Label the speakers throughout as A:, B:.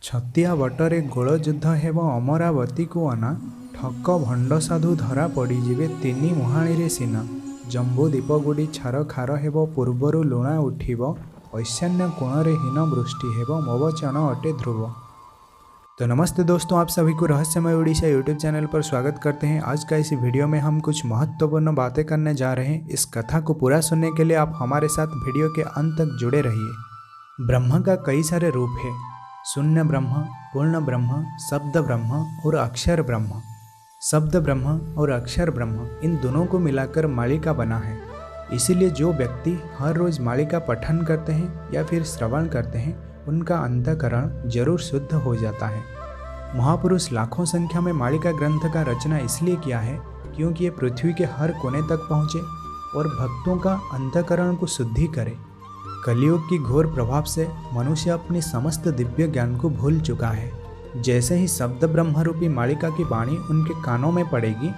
A: ଛତିଆ ବଟରେ ଗୋଳ ଯୁଦ୍ଧ ହେବ ଅମରାବତୀକୁ ଅନା। ଠକ ଭଣ୍ଡ ସାଧୁ ଧରା ପଡ଼ିଯିବେ ତିନି ମୁହାଣୀରେ ସିନା। ଜମ୍ବୁ ଦୀପଗୁଡ଼ି ଛାରଖାର ହେବ ପୂର୍ବରୁ ଲୁଣା ଉଠିବ। ଐଶାନ୍ୟ कोणरे हीन वृष्टि हेब मो वचन अटे ध्रुव। तो नमस्ते दोस्तों, आप सभी को रहस्यमय उड़ीसा यूट्यूब चैनल पर स्वागत करते हैं। आज का इस वीडियो में हम कुछ महत्वपूर्ण बातें करने जा रहे हैं। इस कथा को पूरा सुनने के लिए आप हमारे साथ वीडियो के अंत तक जुड़े रहिए। ब्रह्म का कई सारे रूप है। शून्य ब्रह्म, पूर्ण ब्रह्म, शब्द ब्रह्म और अक्षर ब्रह्म। शब्द ब्रह्म और अक्षर ब्रह्म इन दोनों को मिलाकर मालिका बना है। इसीलिए जो व्यक्ति हर रोज मालिका पठन करते हैं या फिर श्रवण करते हैं, उनका अंतःकरण जरूर शुद्ध हो जाता है। महापुरुष लाखों संख्या में मालिका ग्रंथ का रचना इसलिए किया है क्योंकि ये पृथ्वी के हर कोने तक पहुँचे और भक्तों का अंतःकरण को शुद्धि करे। कलियुग की घोर प्रभाव से मनुष्य अपनी समस्त दिव्य ज्ञान को भूल चुका है। जैसे ही शब्द ब्रह्मरूपी मालिका की वाणी उनके कानों में पड़ेगी,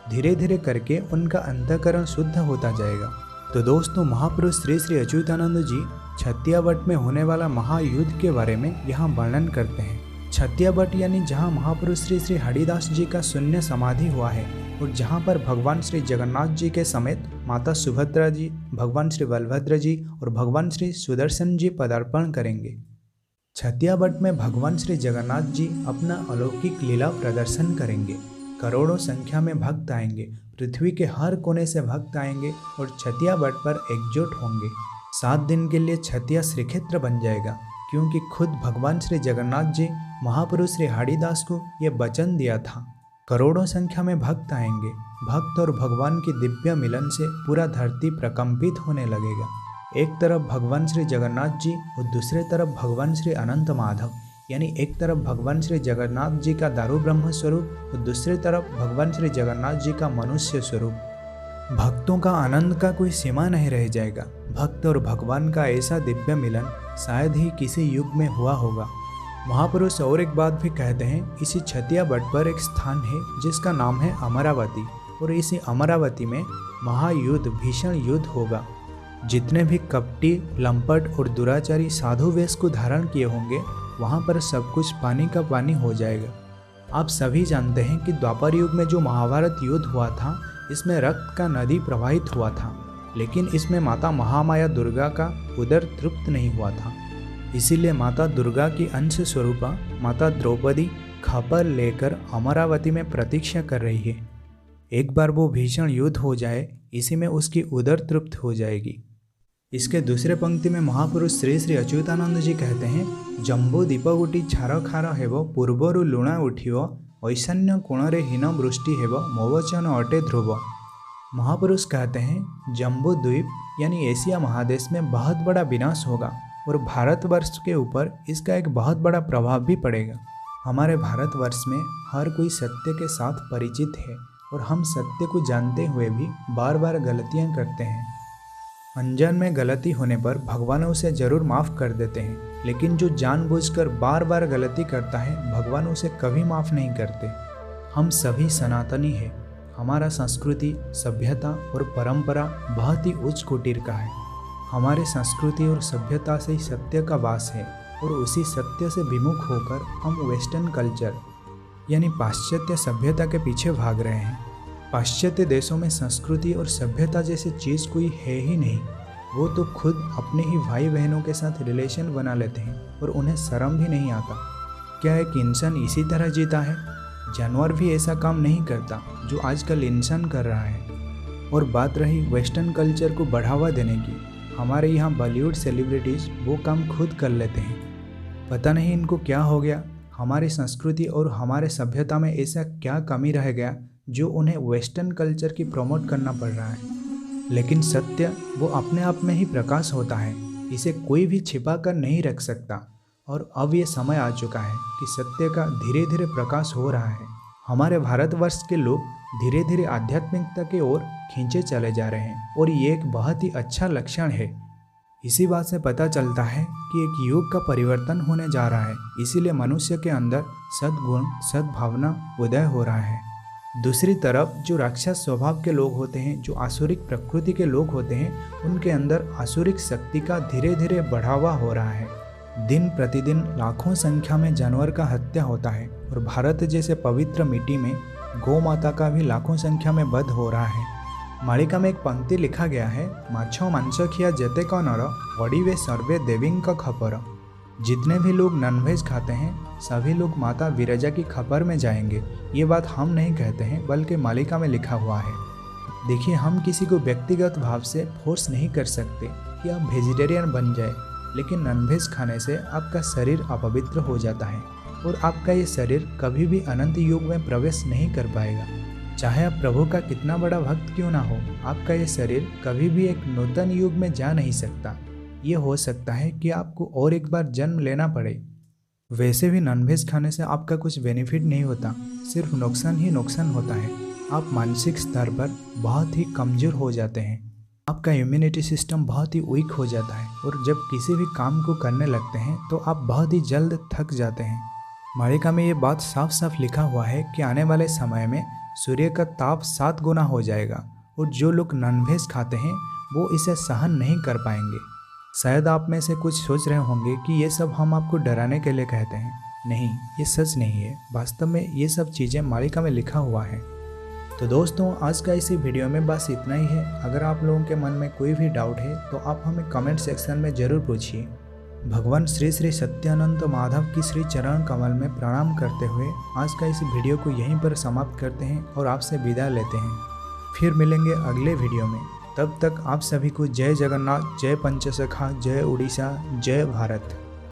A: धीरे धीरे करके उनका अंतःकरण शुद्ध होता जाएगा। तो दोस्तों, महापुरुष श्री श्री अच्युतानंद जी छतिया वट में होने वाला महायुद्ध के बारे में यहाँ वर्णन करते हैं। छतिया वट यानी जहाँ महापुरुष श्री श्री हरिदास जी का शून्य समाधि हुआ है और जहाँ पर भगवान श्री जगन्नाथ जी के समेत माता सुभद्रा जी, भगवान श्री बलभद्र जी और भगवान श्री सुदर्शन जी पदार्पण करेंगे। छतिया वट में भगवान श्री जगन्नाथ जी अपना अलौकिक लीला प्रदर्शन करेंगे। करोड़ों संख्या में भक्त आएंगे, पृथ्वी के हर कोने से भक्त आएंगे और छतिया वट पर एकजुट होंगे। 7 दिन के लिए छतिया श्रीक्षेत्र बन जाएगा, क्योंकि खुद भगवान श्री जगन्नाथ जी महापुरुष श्री हरिदास को ये वचन दिया था। करोड़ों संख्या में भक्त आएंगे। भक्त और भगवान की दिव्य मिलन से पूरा धरती प्रकंपित होने लगेगा। एक तरफ भगवान श्री जगन्नाथ जी और दूसरे तरफ भगवान श्री अनंत माधव, यानी एक तरफ भगवान श्री जगन्नाथ जी का दारू ब्रह्म स्वरूप और दूसरी तरफ भगवान श्री जगन्नाथ जी का मनुष्य स्वरूप। भक्तों का आनंद का कोई सीमा नहीं रह जाएगा। भक्त और भगवान का ऐसा दिव्य मिलन शायद ही किसी युग में हुआ होगा। महापुरुष और एक बात भी कहते हैं, इसी छतिया वट पर एक स्थान है जिसका नाम है अमरावती, और इसी अमरावती में महायुद्ध, भीषण युद्ध होगा। जितने भी कपटी, लंपट और दुराचारी साधु वेश को धारण किए होंगे, वहाँ पर सब कुछ पानी का पानी हो जाएगा। आप सभी जानते हैं कि द्वापर युग में जो महाभारत युद्ध हुआ था, इसमें रक्त का नदी प्रवाहित हुआ था, लेकिन इसमें माता महामाया दुर्गा का उदर तृप्त नहीं हुआ था। इसीलिए माता दुर्गा की अंश स्वरूपा माता द्रौपदी खपर लेकर अमरावती में प्रतीक्षा कर रही है। एक बार वो भीषण युद्ध हो जाए, इसी में उसकी उदर तृप्त हो जाएगी। इसके दूसरे पंक्ति में महापुरुष श्री श्री अच्युतानंद जी कहते हैं, जम्बू दीपगुटी छारखार हेब पूर्वरु लुणा उठिव ऐशान्य कोणरे हीन वृष्टि हेब मो वचन अटे ध्रुव। महापुरुष कहते हैं, जम्बू द्वीप यानी एशिया महादेश में बहुत बड़ा विनाश होगा और भारतवर्ष के ऊपर इसका एक बहुत बड़ा प्रभाव भी पड़ेगा। हमारे भारतवर्ष में हर कोई सत्य के साथ परिचित है और हम सत्य को जानते हुए भी बार बार गलतियां करते हैं। अनजान में गलती होने पर भगवान उसे जरूर माफ़ कर देते हैं, लेकिन जो जानबूझकर बार बार गलती करता है, भगवान उसे कभी माफ़ नहीं करते। हम सभी सनातनी हैं। हमारा संस्कृति, सभ्यता और परंपरा बहुत ही उच्च कोटि का है। हमारे संस्कृति और सभ्यता से ही सत्य का वास है और उसी सत्य से विमुख होकर हम वेस्टर्न कल्चर यानी पाश्चात्य सभ्यता के पीछे भाग रहे हैं। पाश्चात्य देशों में संस्कृति और सभ्यता जैसी चीज़ कोई है ही नहीं। वो तो खुद अपने ही भाई बहनों के साथ रिलेशन बना लेते हैं और उन्हें शर्म भी नहीं आता। क्या एक इंसान इसी तरह जीता है? जानवर भी ऐसा काम नहीं करता जो आजकल इंसान कर रहा है। और बात रही वेस्टर्न कल्चर को बढ़ावा देने की, हमारे यहाँ बॉलीवुड सेलिब्रिटीज़ वो काम खुद कर लेते हैं। पता नहीं इनको क्या हो गया। हमारी संस्कृति और हमारे सभ्यता में ऐसा क्या कमी रह गया जो उन्हें वेस्टर्न कल्चर की प्रमोट करना पड़ रहा है। लेकिन सत्य वो अपने आप में ही प्रकाश होता है, इसे कोई भी छिपा कर नहीं रख सकता। और अब ये समय आ चुका है कि सत्य का धीरे धीरे प्रकाश हो रहा है। हमारे भारतवर्ष के लोग धीरे धीरे आध्यात्मिकता की ओर खींचे चले जा रहे हैं और ये एक बहुत ही अच्छा लक्षण है। इसी बात से पता चलता है कि एक युग का परिवर्तन होने जा रहा है। इसीलिए मनुष्य के अंदर सद्गुण, सद्भावना उदय हो रहा है। दूसरी तरफ जो राक्षस स्वभाव के लोग होते हैं, जो आसुरिक प्रकृति के लोग होते हैं, उनके अंदर आसुरिक शक्ति का धीरे धीरे बढ़ावा हो रहा है। दिन प्रतिदिन लाखों संख्या में जानवर का हत्या होता है और भारत जैसे पवित्र मिट्टी में गौ माता का भी लाखों संख्या में वध हो रहा है। मालिका में एक पंक्ति लिखा गया है, माछ मांस खिया जेतेक नर पड़िवे सर्वे देवींक खपर। जितने भी लोग नॉनवेज खाते हैं सभी लोग माता विरजा की खपर में जाएंगे। ये बात हम नहीं कहते हैं बल्कि मालिका में लिखा हुआ है। देखिए, हम किसी को व्यक्तिगत भाव से फोर्स नहीं कर सकते कि आप वेजिटेरियन बन जाए, लेकिन नॉनवेज खाने से आपका शरीर अपवित्र हो जाता है और आपका ये शरीर कभी भी अनंत युग में प्रवेश नहीं कर पाएगा। चाहे आप प्रभु का कितना बड़ा भक्त क्यों ना हो, आपका ये शरीर कभी भी एक नूतन युग में जा नहीं सकता। ये हो सकता है कि आपको और एक बार जन्म लेना पड़े। वैसे भी नॉनवेज खाने से आपका कुछ बेनिफिट नहीं होता, सिर्फ नुकसान ही नुकसान होता है। आप मानसिक स्तर पर बहुत ही कमज़ोर हो जाते हैं, आपका इम्यूनिटी सिस्टम बहुत ही वीक हो जाता है और जब किसी भी काम को करने लगते हैं तो आप बहुत ही जल्द थक जाते हैं। मालिका में ये बात साफ साफ लिखा हुआ है कि आने वाले समय में सूर्य का ताप 7 गुना हो जाएगा और जो लोग नॉनवेज खाते हैं वो इसे सहन नहीं कर पाएंगे। शायद आप में से कुछ सोच रहे होंगे कि ये सब हम आपको डराने के लिए कहते हैं। नहीं, ये सच नहीं है। वास्तव में ये सब चीज़ें मालिका में लिखा हुआ है। तो दोस्तों, आज का इसी वीडियो में बस इतना ही है। अगर आप लोगों के मन में कोई भी डाउट है तो आप हमें कमेंट सेक्शन में ज़रूर पूछिए। भगवान श्री श्री सत्यानंद माधव की श्री चरण कमल में प्रणाम करते हुए आज का इस वीडियो को यहीं पर समाप्त करते हैं और आपसे विदा लेते हैं। फिर मिलेंगे अगले वीडियो में। तब तक आप सभी को जय जगन्नाथ, जय पंचसखा, जय उड़ीसा, जय भारत।